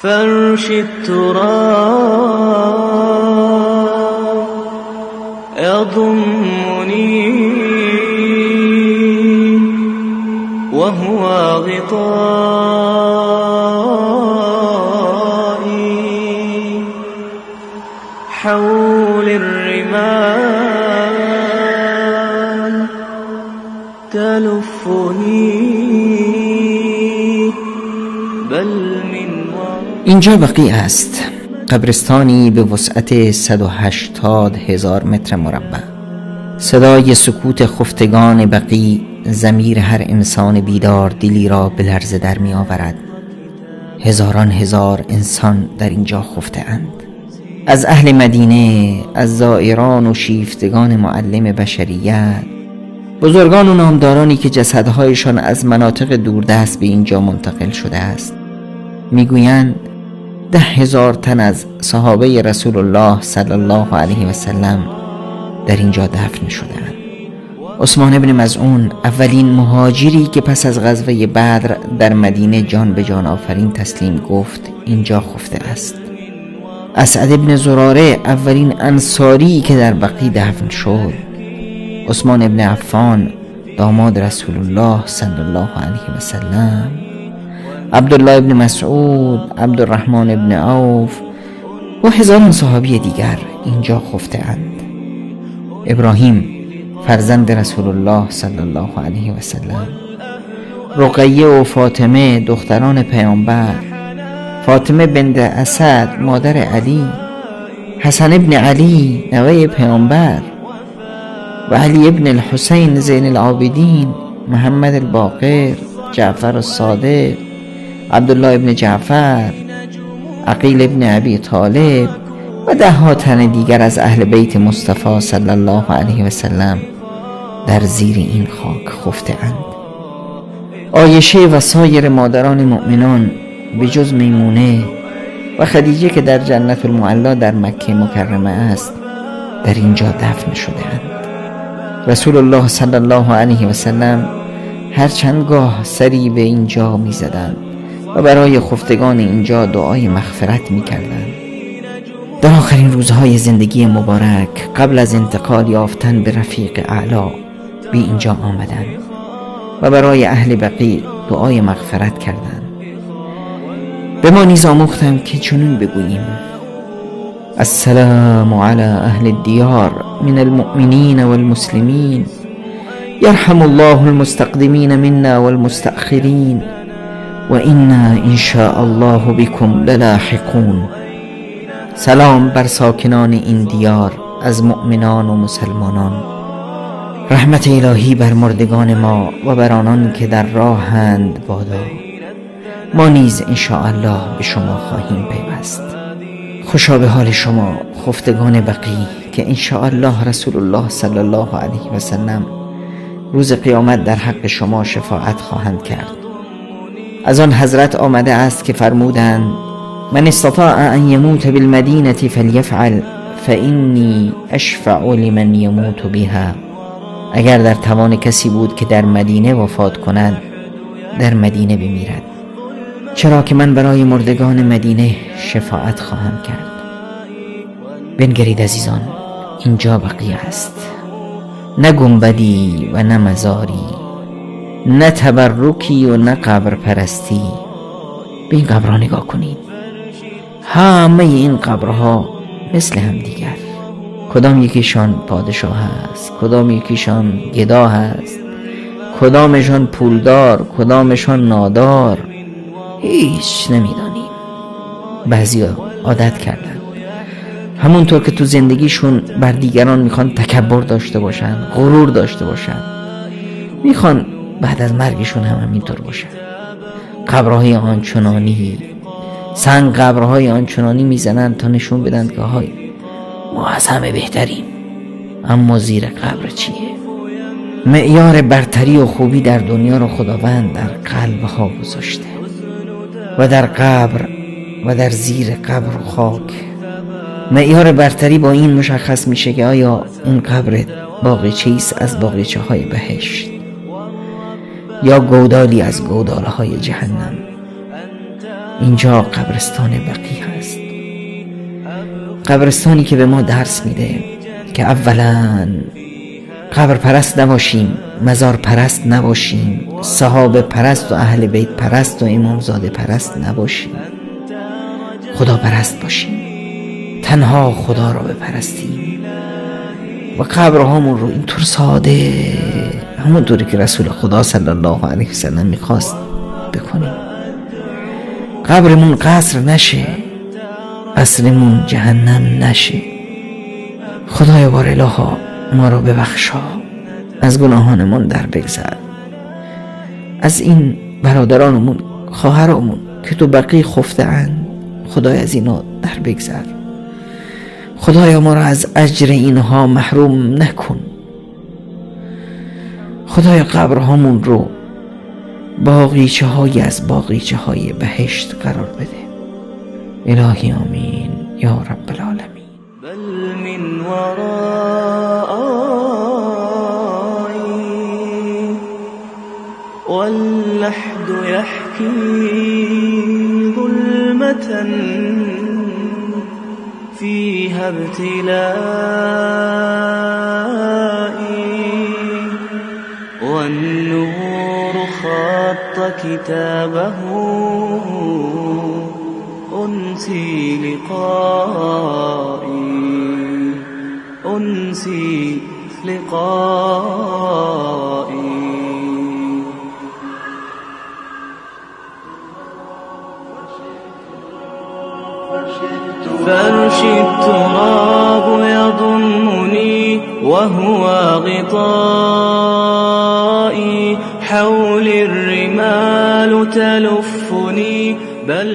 فرش التراب يضمني وهو غطائي حول الرمال تلفني بل من اینجا بقیع است، قبرستانی به وسعت 180,000 متر مربع. صدای سکوت خفتگان بقیع ضمیر هر انسان بیدار دلی را به لرزه در می آورد. هزاران هزار انسان در اینجا خفته اند، از اهل مدینه، از زائران و شیفتگان معلم بشریت، بزرگان و نامدارانی که جسدهایشان از مناطق دوردست به اینجا منتقل شده است. میگویند 10,000 تن از صحابه رسول الله صلی الله علیه و سلم در اینجا دفن شدند. عثمان بن مظعون اولین مهاجری که پس از غزوه بدر در مدینه جان به جان آفرین تسلیم گفت اینجا خفته است. اسعد بن زراره اولین انصاری که در بقیع دفن شد. عثمان بن عفان داماد رسول الله صلی الله علیه و سلم، عبدالله بن مسعود، عبدالرحمن بن عوف و هزاران صحابی دیگر اینجا خفته اند. ابراهیم فرزند رسول الله صلی الله علیه و سلم، رقیه و فاطمه دختران پیامبر، فاطمه بنت اسد مادر علی، حسن ابن علی نوه پیامبر و علی ابن الحسین زین العابدین، محمد الباقر، جعفر الصادق، عبدالله ابن جعفر، عقیل ابن ابی طالب و 10 تن دیگر از اهل بیت مصطفی صلی الله علیه و سلم در زیر این خاک خفته اند. عایشه و سایر مادران مؤمنان به جز میمونه و خدیجه که در جنت المعلا در مکه مکرمه است در اینجا دفن شده اند. رسول الله صلی الله علیه و سلم هر چند گاه سری به اینجا می زدند و برای خفتگان اینجا دعای مغفرت می کردند. در آخرین روزهای زندگی مبارک قبل از انتقال یافتن به رفیق اعلا به اینجا آمدند و برای اهل بقیع دعای مغفرت کردند. به ما نیز آموختند که چنین بگوییم: السلام علی اهل الدیار من المؤمنین والمسلمین، یرحم الله المستقدمین منا والمستأخرین و انا ان شاء الله بكم للاحقون. سلام بر ساکنان این دیار از مؤمنان و مسلمانان، رحمت الهی بر مردگان ما و بر آنان که در راهند بادا. ما نیز ان شاء الله به شما خواهیم پیوست. خوشا به حال شما خفتگان بقیع که ان شاء الله رسول الله صلی الله علیه و سلم روز قیامت در حق شما شفاعت خواهند کرد. از آن حضرت آمده است که فرمودند: من استطاع ان یموت بالمدینه فلیفعل فانی اشفع لمن یموت بها. اگر در توان کسی بود که در مدینه وفات کند در مدینه بمیرد، چرا که من برای مردگان مدینه شفاعت خواهم کرد. بنگرید عزیزان، اینجا بقیع است، نه گنبدی و نه مزاری، نه تبرکی و نه قبر پرستی. به این قبرها نگاه کنید، همه این قبرها مثل هم دیگر. کدام یکیشان پادشاه است، کدام یکیشان گدا هست، کدامشان پولدار، کدامشان نادار، هیچ نمیدانیم. بعضی عادت کردن همونطور که تو زندگیشون بر دیگران میخوان تکبر داشته باشن، غرور داشته باشن، میخوان بعد از مرگشون هم همینطور باشن. قبرهای آنچنانی، سنگ قبرهای آنچنانی میزنن تا نشون بدن که های ما از همه بهتریم. اما زیر قبر چیه؟ معیار برتری و خوبی در دنیا رو خداوند در قلبها گذاشته و در قبر و در زیر قبر و خاک. معیار برتری با این مشخص میشه که آیا این قبر باغچه‌ایست از باغچه های بهشت یا گودالی از گودالهای جهنم. اینجا قبرستان بقیع است، قبرستانی که به ما درس میده که اولا قبر پرست نباشیم، مزار پرست نباشیم، صحابه پرست و اهل بیت پرست و امامزاده پرست نباشیم، خدا پرست باشیم، تنها خدا را بپرستیم و قبرهامون رو اینطور ساده، همونطوری که رسول خدا صلی الله علیه وسلم میخواست بکنیم. قبرمون قصر نشه، قصرمون جهنم نشه. خدایا بار الها ما را ببخشا، از گناهانمون در بگذر، از این برادرانمون خواهرامون که تو بقیع خفته اند خدای از اینا در بگذر. خدایا ما را از اجر اینها محروم نکن. خدایا قبرهامون رو باغیچه های از باغیچه های بهشت قرار بده. الهی آمین یا رب العالمین. بل من ورائي واللحد يحكي ظلمة فيها ابتلائي والنور خط كتابه أنسي لقائي فرش التراب يضمني وهو غطائي حولي الرمال تلفني بل